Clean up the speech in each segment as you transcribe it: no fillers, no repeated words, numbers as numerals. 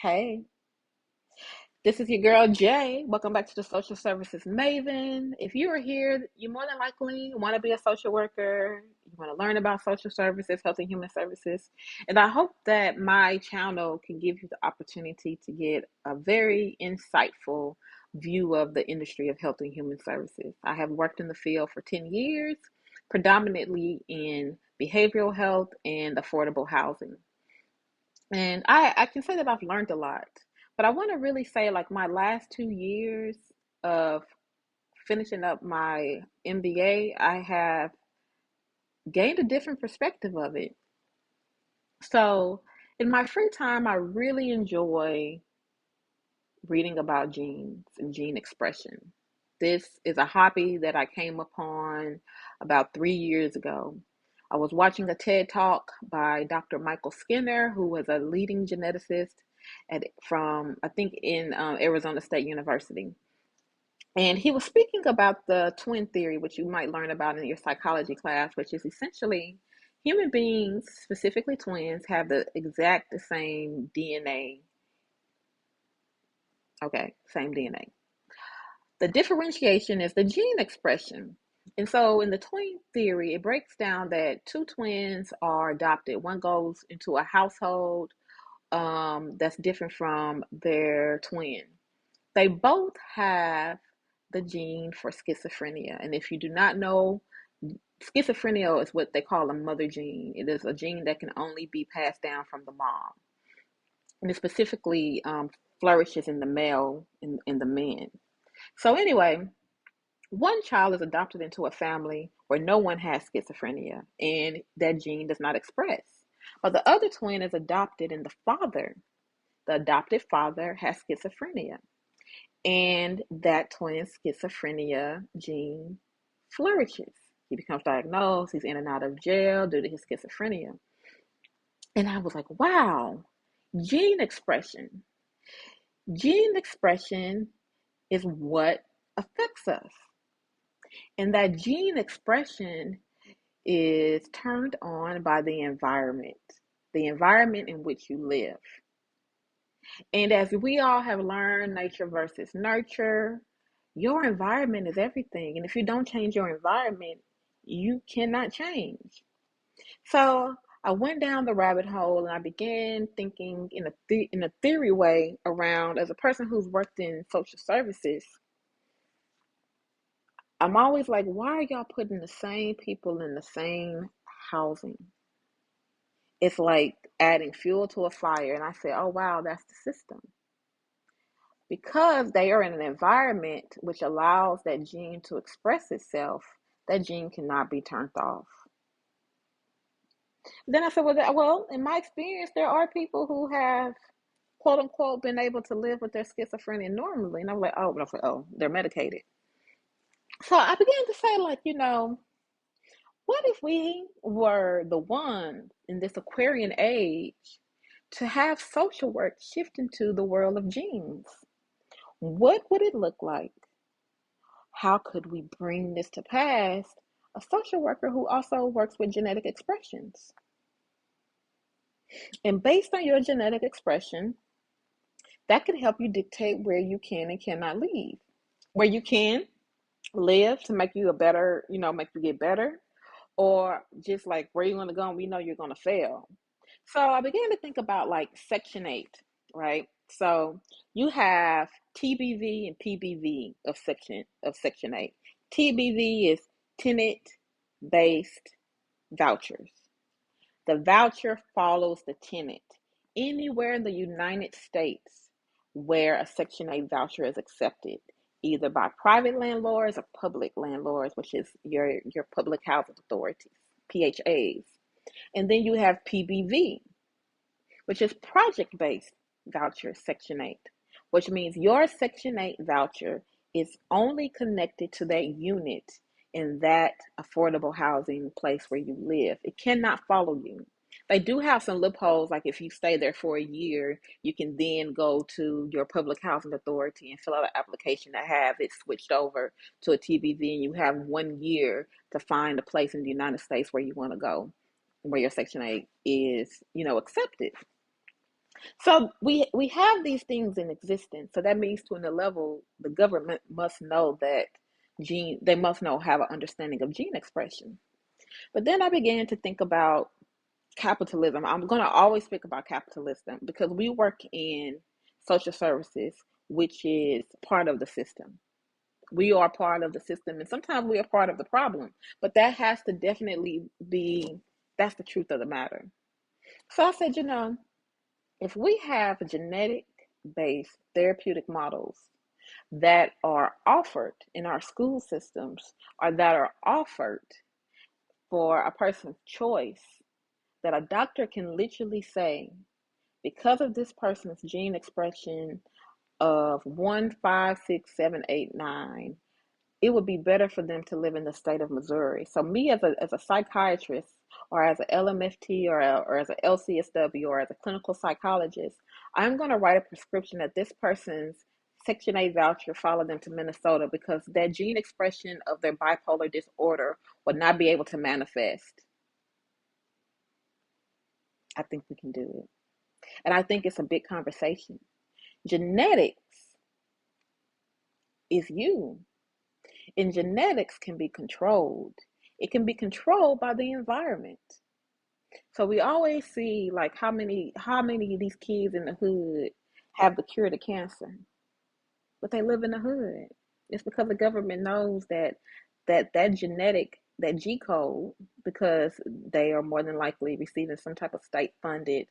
Hey, this is your girl Jay. Welcome back to the Social Services Maven. If you are here, you more than likely want to be a social worker. You want to learn about social services, health and human services. And I hope that my channel can give you the opportunity to get a very insightful view of the industry of health and human services. I have worked in the field for 10 years, predominantly in behavioral health and affordable housing. And I can say that I've learned a lot. But I want to really say, like, my last 2 years of finishing up my MBA, I have gained a different perspective of it. So, in my free time, I really enjoy reading about genes and gene expression. This is a hobby that I came upon about 3 years ago. I was watching a TED talk by Dr. Michael Skinner, who was a leading geneticist from, I think, in Arizona State University. And he was speaking about the twin theory, which you might learn about in your psychology class, which is essentially human beings, specifically twins, have the exact same DNA. Okay, same DNA. The differentiation is the gene expression. And so in the twin theory, it breaks down that two twins are adopted. One goes into a household that's different from their twin. They both have the gene for schizophrenia. And if you do not know, schizophrenia is what they call a mother gene. It is a gene that can only be passed down from the mom. And it specifically flourishes in the male, in the men. So anyway, one child is adopted into a family where no one has schizophrenia and that gene does not express. But the other twin is adopted and the adopted father has schizophrenia. And that twin's schizophrenia gene flourishes. He becomes diagnosed, he's in and out of jail due to his schizophrenia. And I was like, wow, gene expression. Gene expression is what affects us. And that gene expression is turned on by the environment in which you live. And as we all have learned, nature versus nurture, your environment is everything. And if you don't change your environment, you cannot change. So I went down the rabbit hole and I began thinking in a theory way around, as a person who's worked in social services, I'm always like, why are y'all putting the same people in the same housing? It's like adding fuel to a fire. And I said, oh, wow, that's the system. Because they are in an environment which allows that gene to express itself, that gene cannot be turned off. Then I said, well, in my experience, there are people who have, quote unquote, been able to live with their schizophrenia normally. And I was like, oh, they're medicated. So I began to say, like, what if we were the ones in this Aquarian age to have social work shift into the world of genes? What would it look like? How could we bring this to pass? A social worker who also works with genetic expressions. And based on your genetic expression, that could help you dictate where you can and cannot live. Where you can live to make you make you get better, or just like where you're going to go and we know you're going to fail. So I began to think about like Section 8, right? So you have TBV and PBV of Section 8. TBV is tenant-based vouchers. The voucher follows the tenant. Anywhere in the United States where a Section 8 voucher is accepted, either by private landlords or public landlords, which is your public housing authorities, PHAs. And then you have PBV, which is project-based voucher Section 8, which means your Section 8 voucher is only connected to that unit in that affordable housing place where you live. It cannot follow you. They do have some loopholes, like if you stay there for a year, you can then go to your public housing authority and fill out an application to have it switched over to a TBV, and you have 1 year to find a place in the United States where you want to go, where your Section 8 is, accepted. So we have these things in existence. So that means to a level, the government must know that they must know, have an understanding of gene expression. But then I began to think about capitalism. I'm going to always speak about capitalism because we work in social services, which is part of the system. We are part of the system, and sometimes we are part of the problem. But that has to definitely be, that's the truth of the matter. So I said, if we have genetic based therapeutic models that are offered in our school systems or that are offered for a person's choice, that a doctor can literally say, because of this person's gene expression of 1567889, it would be better for them to live in the state of Missouri. So me as a psychiatrist or as an LMFT or as an LCSW or as a clinical psychologist, I'm going to write a prescription that this person's Section 8 voucher follow them to Minnesota because that gene expression of their bipolar disorder would not be able to manifest. I think we can do it. And I think it's a big conversation. Genetics is you. And genetics can be controlled. It can be controlled by the environment. So we always see like how many of these kids in the hood have the cure to cancer, but they live in the hood. It's because the government knows that genetic, that G code, because they are more than likely receiving some type of state funded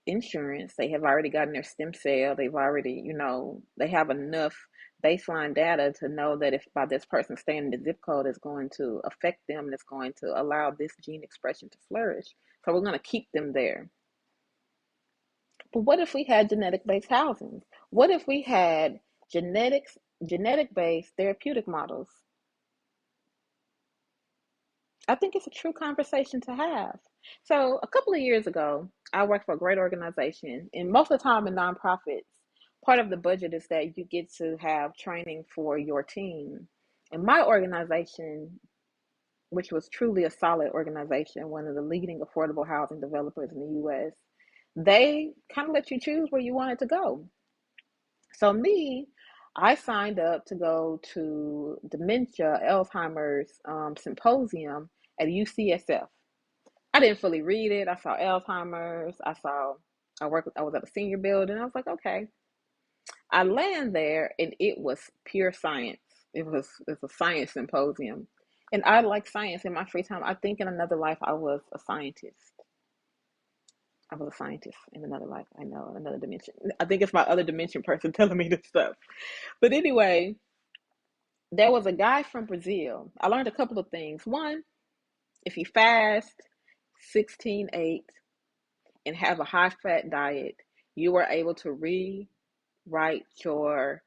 insurance. They have already gotten their stem cell. They've already, they have enough baseline data to know that if by this person staying in the zip code is going to affect them and it's going to allow this gene expression to flourish. So we're going to keep them there. But what if we had genetic based housing? What if we had genetic based therapeutic models? I think it's a true conversation to have. So a couple of years ago, I worked for a great organization, and most of the time in nonprofits, part of the budget is that you get to have training for your team. And my organization, which was truly a solid organization, one of the leading affordable housing developers in the US, they kind of let you choose where you wanted to go. So I signed up to go to dementia Alzheimer's symposium at UCSF. I didn't fully read it. I saw Alzheimer's. I was at a senior building. I was like, okay. I land there and it was pure science. It's a science symposium. And I like science in my free time. I think in another life I was a scientist. I was a scientist in another life. I know, in another dimension. I think it's my other dimension person telling me this stuff. But anyway, there was a guy from Brazil. I learned a couple of things. One, if you fast 16/8 and have a high fat diet, you are able to rewrite your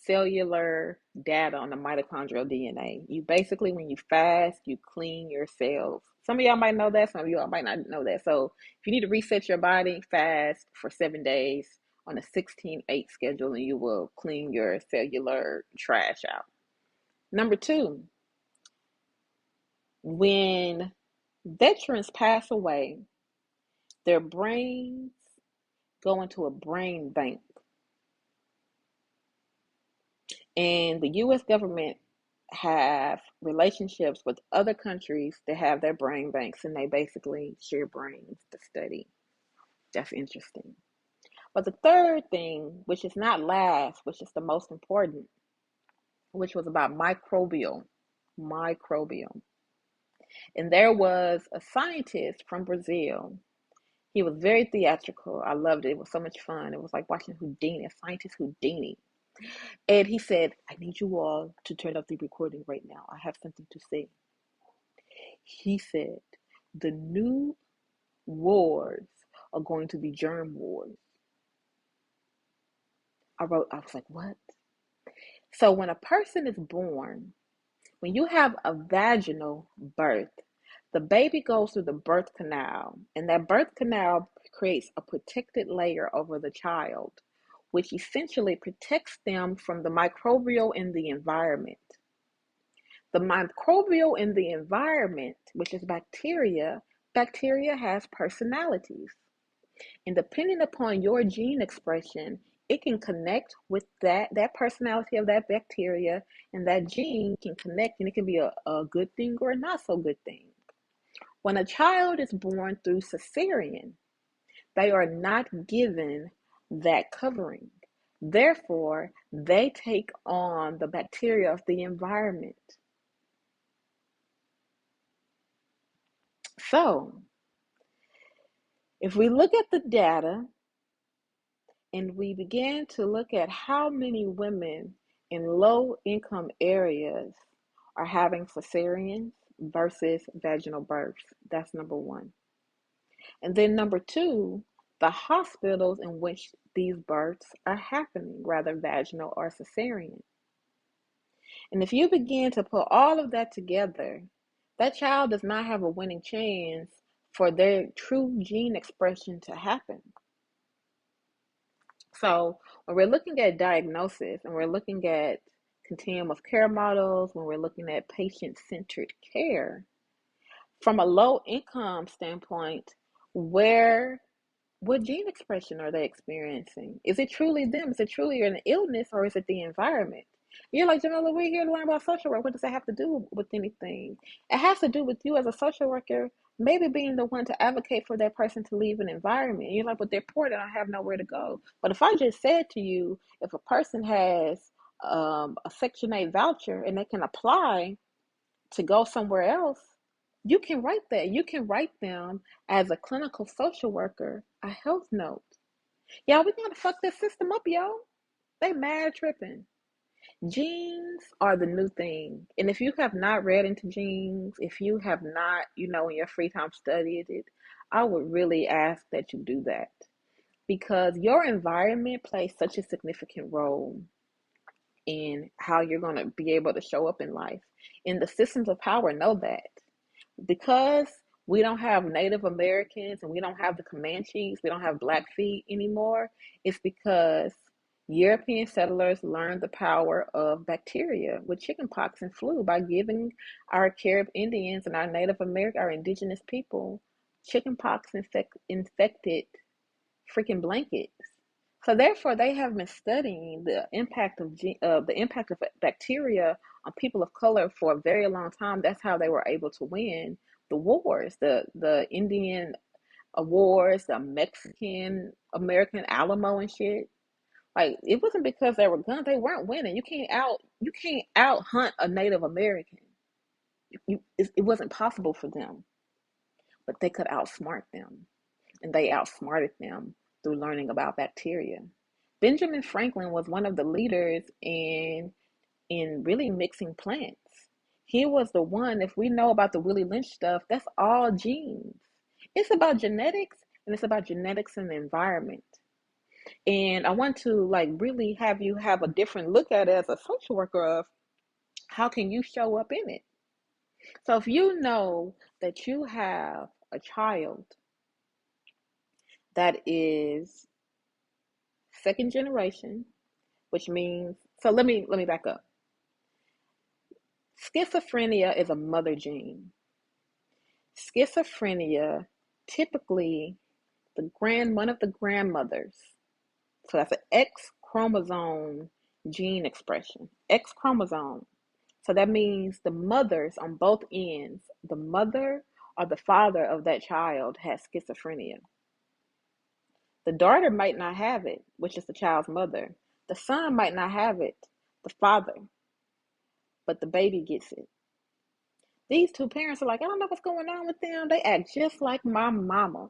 cellular data on the mitochondrial DNA. You basically, when you fast, you clean your cells. Some of y'all might know that, some of y'all might not know that. So if you need to reset your body, fast for 7 days on a 16/8 schedule, and you will clean your cellular trash out. Number two, when veterans pass away, their brains go into a brain bank. And the US government have relationships with other countries that have their brain banks, and they basically share brains to study. That's interesting. But the third thing, which is not last, which is the most important, which was about microbiome. And there was a scientist from Brazil. He was very theatrical. I loved it. It was so much fun. It was like watching Houdini, a scientist Houdini. And he said, I need you all to turn off the recording right now. I have something to say. He said, the new wars are going to be germ wars. I was like, what? So when a person is born, when you have a vaginal birth, the baby goes through the birth canal, and that birth canal creates a protected layer over the child, which essentially protects them from the microbial in the environment. The microbial in the environment, which is bacteria has personalities. And depending upon your gene expression, it can connect with that personality of that bacteria, and that gene can connect, and it can be a good thing or a not so good thing. When a child is born through cesarean, they are not given that covering. Therefore, they take on the bacteria of the environment. So, if we look at the data and we begin to look at how many women in low income areas are having cesareans versus vaginal births, that's number one. And then number two, the hospitals in which these births are happening, rather vaginal or cesarean. And if you begin to put all of that together, that child does not have a winning chance for their true gene expression to happen. So when we're looking at diagnosis and we're looking at continuum of care models, when we're looking at patient-centered care, from a low income standpoint, where what gene expression are they experiencing? Is it truly them? Is it truly an illness, or is it the environment? You're like, Jamila, we're here to learn about social work. What does that have to do with anything? It has to do with you as a social worker, maybe being the one to advocate for that person to leave an environment. You're like, but they're poor, they don't have nowhere to go. But if I just said to you, if a person has a Section 8 voucher and they can apply to go somewhere else, you can write that. You can write them as a clinical social worker a health note. Y'all, we gotta fuck this system up, yo. They mad tripping. Genes are the new thing. And if you have not read into genes, if you have not, in your free time studied it, I would really ask that you do that. Because your environment plays such a significant role in how you're going to be able to show up in life. And the systems of power know that. Because we don't have Native Americans and we don't have the Comanches, we don't have Blackfeet anymore, it's because European settlers learned the power of bacteria with chickenpox and flu by giving our Carib Indians and our Native American, our indigenous people, chickenpox infected freaking blankets. So therefore, they have been studying the impact of bacteria on people of color for a very long time. That's how they were able to win the wars, the Indian wars, the Mexican American Alamo and shit. Like, it wasn't because they were guns; they weren't winning. You can't out hunt a Native American. It wasn't possible for them, but they could outsmart them, and they outsmarted them through learning about bacteria. Benjamin Franklin was one of the leaders in really mixing plants. He was the one, if we know about the Willie Lynch stuff, that's all genes. It's about genetics, and it's about genetics and the environment. And I want to like really have you have a different look at it as a social worker of how can you show up in it. So if you know that you have a child that is second generation, which means, so let me back up. Schizophrenia is a mother gene. Schizophrenia, typically one of the grandmothers, so that's an X chromosome gene expression. X chromosome. So that means the mothers on both ends, the mother or the father of that child has schizophrenia. The daughter might not have it, which is the child's mother. The son might not have it, the father, but the baby gets it. These two parents are like, I don't know what's going on with them. They act just like my mama.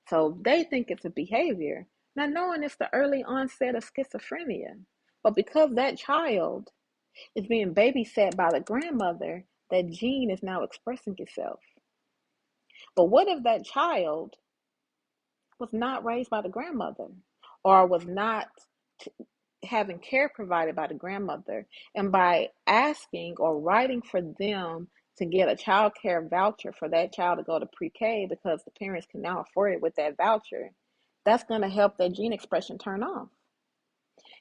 So they think it's a behavior, not knowing it's the early onset of schizophrenia. But because that child is being babysat by the grandmother, that gene is now expressing itself. But what if that child was not raised by the grandmother, or was not having care provided by the grandmother, and by asking or writing for them to get a child care voucher for that child to go to pre-K because the parents can now afford it with that voucher, that's going to help that gene expression turn off.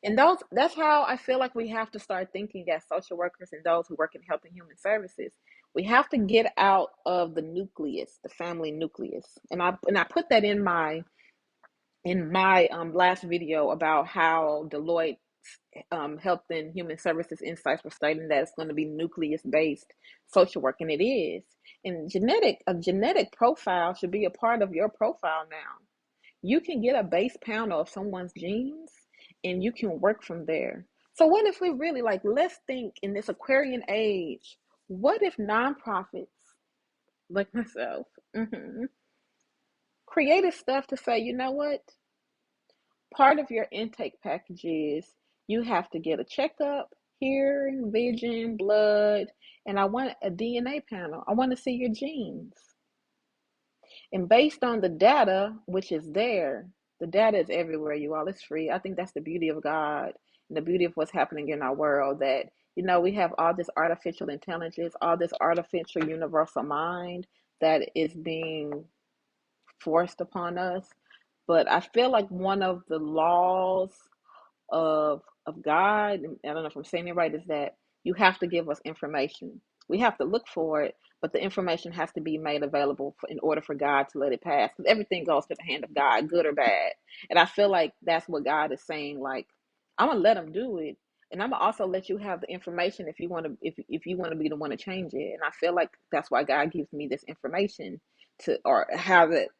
And that's how I feel like we have to start thinking as social workers and those who work in health and human services. We have to get out of the nucleus, the family nucleus. And I put that in my in my last video about how Deloitte Health and Human Services Insights were stating that it's going to be nucleus based social work, and it is. And a genetic profile should be a part of your profile now. You can get a base panel of someone's genes, and you can work from there. So what if we really, like, let's think in this Aquarian age, what if nonprofits like myself created stuff to say, you know what? Part of your intake package is you have to get a checkup, hearing, vision, blood, and I want a DNA panel. I want to see your genes. And based on the data, which is there, the data is everywhere, you all. It's free. I think that's the beauty of God and the beauty of what's happening in our world, that, we have all this artificial intelligence, all this artificial universal mind that is being forced upon us. But I feel like one of the laws of God, and I don't know if I'm saying it right, is that you have to give us information. We have to look for it, but the information has to be made available in order for God to let it pass. Because everything goes to the hand of God, good or bad. And I feel like that's what God is saying. Like, I'm gonna let them do it, and I'm gonna also let you have the information if you want to, if you want to be the one to change it. And I feel like that's why God gives me this information to, or have it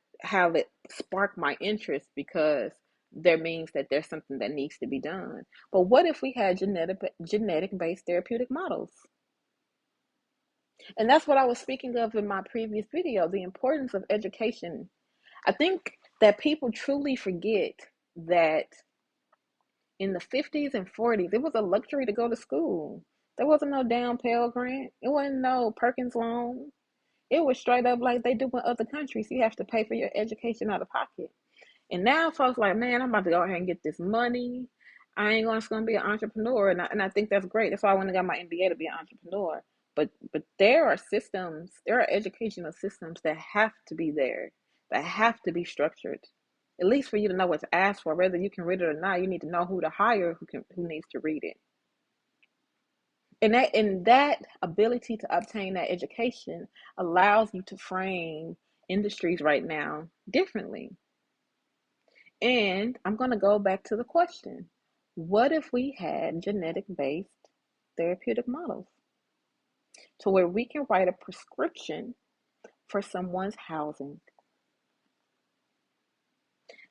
spark my interest, because there means that there's something that needs to be done. But what if we had genetic based therapeutic models? And that's what I was speaking of in my previous video, the importance of education. I think that people truly forget that in the 50s and 40s, it was a luxury to go to school. There wasn't no down Pell Grant. It wasn't no Perkins loan. It was straight up like they do in other countries. You have to pay for your education out of pocket. And now folks like, man, I'm about to go ahead and get this money. I ain't gonna be an entrepreneur, and I think that's great. That's why I went and got my MBA, to be an entrepreneur. But there are systems, there are educational systems that have to be there, that have to be structured, at least for you to know what to ask for. Whether you can read it or not, you need to know who to hire, who needs to read it. And that ability to obtain that education allows you to frame industries right now differently. And I'm going to go back to the question. What if we had genetic based therapeutic models to where we can write a prescription for someone's housing?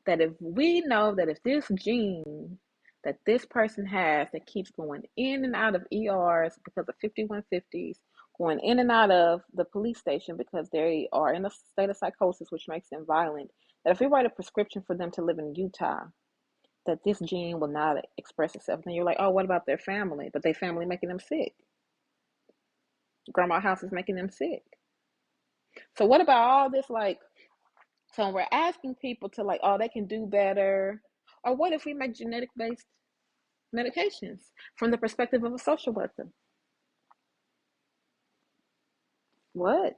That if we know that if this gene that this person has that keeps going in and out of ERs because of 5150s, going in and out of the police station because they are in a state of psychosis, which makes them violent, that if we write a prescription for them to live in Utah, that this gene will not express itself. Then you're like, oh, what about their family? But their family making them sick. Grandma house is making them sick. So what about all this, like, so we're asking people to, like, oh, they can do better. Or what if we make genetic based medications from the perspective of a social worker? What?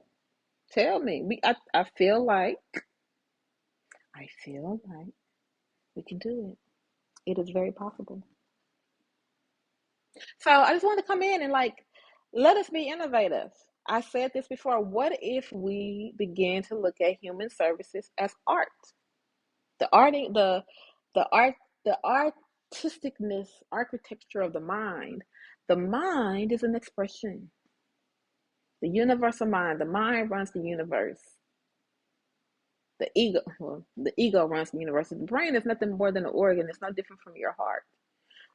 Tell me. I feel like we can do it. It is very possible. So I just want to come in and, like, let us be innovative. I said this before. What if we begin to look at human services as art? The art, the art, the artisticness, architecture of the mind. The mind is an expression. The universal mind. The mind runs the universe. The ego runs the universe. The brain is nothing more than an organ. It's no different from your heart.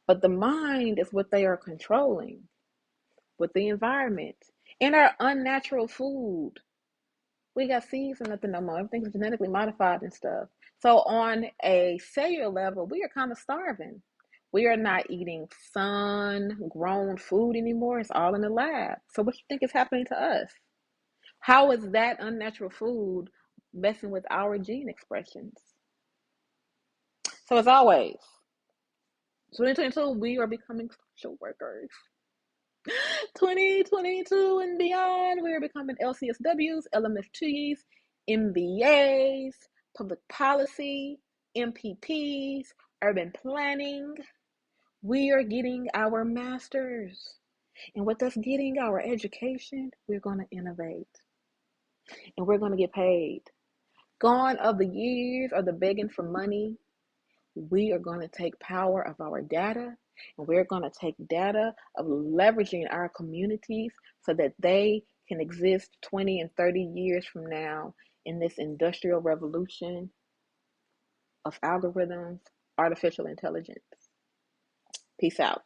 But the mind is what they are controlling with the environment and our unnatural food. We got seeds and nothing no more. Everything's genetically modified and stuff. So on a cellular level, we are kind of starving. We are not eating sun-grown food anymore. It's all in the lab. So what do you think is happening to us? How is that unnatural food messing with our gene expressions? So as always, 2022, we are becoming social workers. 2022 and beyond, we are becoming LCSWs, LMFTs, MBAs, public policy, MPPs, urban planning. We are getting our masters. And with us getting our education, we're going to innovate and we're going to get paid. Gone are the years of the begging for money. We are going to take power of our data, and we're going to take data of leveraging our communities so that they can exist 20 and 30 years from now in this industrial revolution of algorithms, artificial intelligence. Peace out.